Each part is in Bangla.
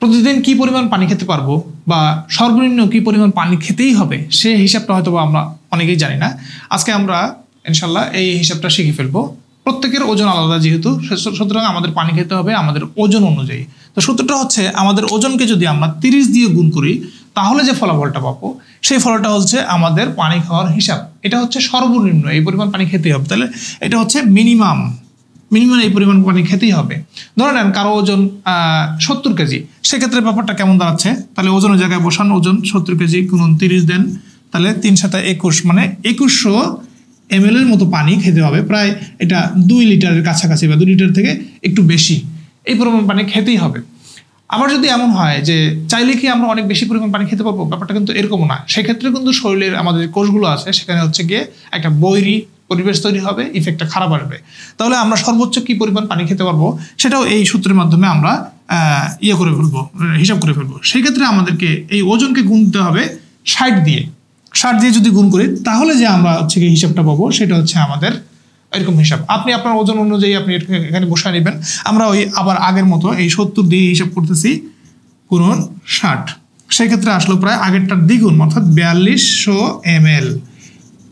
প্রতিদিন কি পরিমাণ পানি খেতে পারবো বা সর্বনিম্ন কি পরিমাণ পানি খেতেই হবে সে হিসাবটা হয়তো আমরা অনেকেই জানি না। আজকে আমরা ইনশাল্লাহ এই হিসাবটা শিখে ফেলবো। প্রত্যেকের ওজন আলাদা যেহেতু, সুতরাং আমাদের পানি খেতে হবে আমাদের ওজন অনুযায়ী। তো সূত্রটা হচ্ছে আমাদের ওজনকে যদি আমরা 30 দিয়ে গুণ করি তাহলে যে ফলাফলটা পাবো সেই ফলটা হচ্ছে আমাদের পানি খাওয়ার হিসাব। এটা হচ্ছে সর্বনিম্ন এই পরিমাণ পানি খেতেই হবে, তাহলে এটা হচ্ছে মিনিমাম এই পরিমাণ পানি খেতেই হবে। ধরে নেন কারো ওজন 70 কেজি, সেক্ষেত্রে ব্যাপারটা কেমন দাঁড়াচ্ছে? তাহলে ওজনের জায়গায় বসান, ওজন 70 কেজি গুণন 30 দেন, তাহলে 3 × 7 = 21, মানে 2100 ml এর মতো পানি খেতে হবে। প্রায় এটা 2 লিটারের কাছাকাছি বা 2 লিটার থেকে একটু বেশি এই পরিমাণ পানি খেতেই হবে। আবার যদি এমন হয় যে চাইলে কি আমরা অনেক বেশি পরিমাণ পানি খেতে পারবো, ব্যাপারটা কিন্তু এরকম না। সেক্ষেত্রে কিন্তু শরীরের আমাদের কোষগুলো আছে সেখানে হচ্ছে গিয়ে একটা বৈরী পরিবেশ তৈরি হবে, ইফেক্টটা খারাপ আসবে। তাহলে আমরা সর্বোচ্চ কি পরিমাণ পানি খেতে পারবো সেটাও এই সূত্রের মাধ্যমে আমরা করে ফেলবো, হিসাব করে ফেলবো। সেই ক্ষেত্রে আমাদেরকে এই ওজনকে গুণ দিতে হবে 60 দিয়ে। 60 দিয়ে যদি গুণ করি তাহলে যে আমরা হচ্ছে গিয়ে হিসাবটা পাবো সেটা হচ্ছে আমাদের এরকম হিসাব। আপনি আপনার ওজন অনুযায়ী আপনি এখানে বসায় নেবেন। আমরা ওই আবার আগের মতো এই 70 দিয়ে হিসাব করতেছি গুণন 60, সেক্ষেত্রে আসলো প্রায় আগেরটার দ্বিগুণ, অর্থাৎ 4200 ml,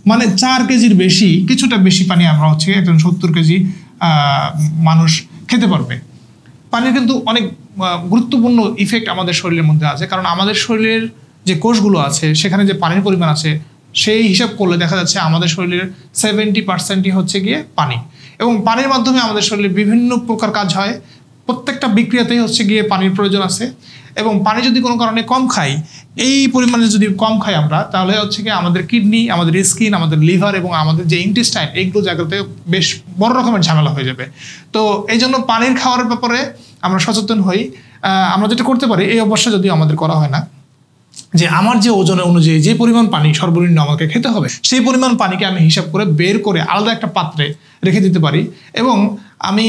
মানে 4 কেজির বেশি, কিছুটা বেশি পানি আমরা হচ্ছে একজন 70 কেজি মানুষ খেতে পারবে। পানির কিন্তু অনেক গুরুত্বপূর্ণ ইফেক্ট আমাদের শরীরের মধ্যে আছে, কারণ আমাদের শরীরের যে কোষগুলো আছে সেখানে যে পানির পরিমাণ আছে সেই হিসাব করলে দেখা যাচ্ছে আমাদের শরীরের 70%ই হচ্ছে গিয়ে পানি, এবং পানির মাধ্যমে আমাদের শরীরে বিভিন্ন প্রকার কাজ হয়। প্রত্যেকটা বিক্রিয়াতেই হচ্ছে গিয়ে পানির প্রয়োজন আছে, এবং পানি যদি কোনো কারণে কম খাই, এই পরিমাণে যদি কম খাই আমরা, তাহলে হচ্ছে গিয়ে আমাদের কিডনি, আমাদের স্কিন, আমাদের লিভার এবং আমাদের যে ইন্টেস্টাইন, এইগুলো জায়গাতে বেশ বড় রকমের ঝামেলা হয়ে যাবে। তো এই জন্য পানির খাওয়ার ব্যাপারে আমরা সচেতন হই। আমরা যেটা করতে পারি, এই অবস্থা যদিও আমাদের করা হয় না, যে আমার যে ওজনের অনুযায়ী যে পরিমাণ পানি সর্বনিম্ন আমাকে খেতে হবে সেই পরিমাণ পানিকে আমি হিসাব করে বের করে আলাদা একটা পাত্রে রেখে দিতে পারি, এবং আমি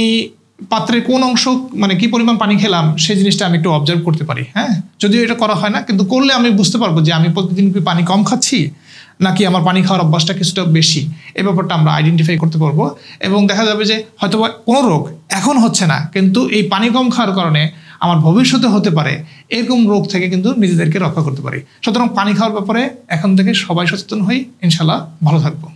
পাত্রের কোন অংশ মানে কি পরিমাণ পানি খেলাম সেই জিনিসটা আমি একটু অবজার্ভ করতে পারি। হ্যাঁ, যদিও এটা করা হয় না, কিন্তু করলে আমি বুঝতে পারবো যে আমি প্রতিদিন কি পানি কম খাচ্ছি নাকি আমার পানি খাওয়ার অভ্যাসটা কিছুটা বেশি। এই ব্যাপারটা আমরা আইডেন্টিফাই করতে পারবো, এবং দেখা যাবে যে হয়তো কোনো রোগ এখন হচ্ছে না, কিন্তু এই পানি কম খাওয়ার কারণে আমার ভবিষ্যতে হতে পারে, এরকম রোগ থেকে কিন্তু নিজেদেরকে রক্ষা করতে পারি। সুতরাং পানি খাওয়ার ব্যাপারে এখন থেকে সবাই সচেতন হই, ইনশাল্লাহ ভালো থাকবো।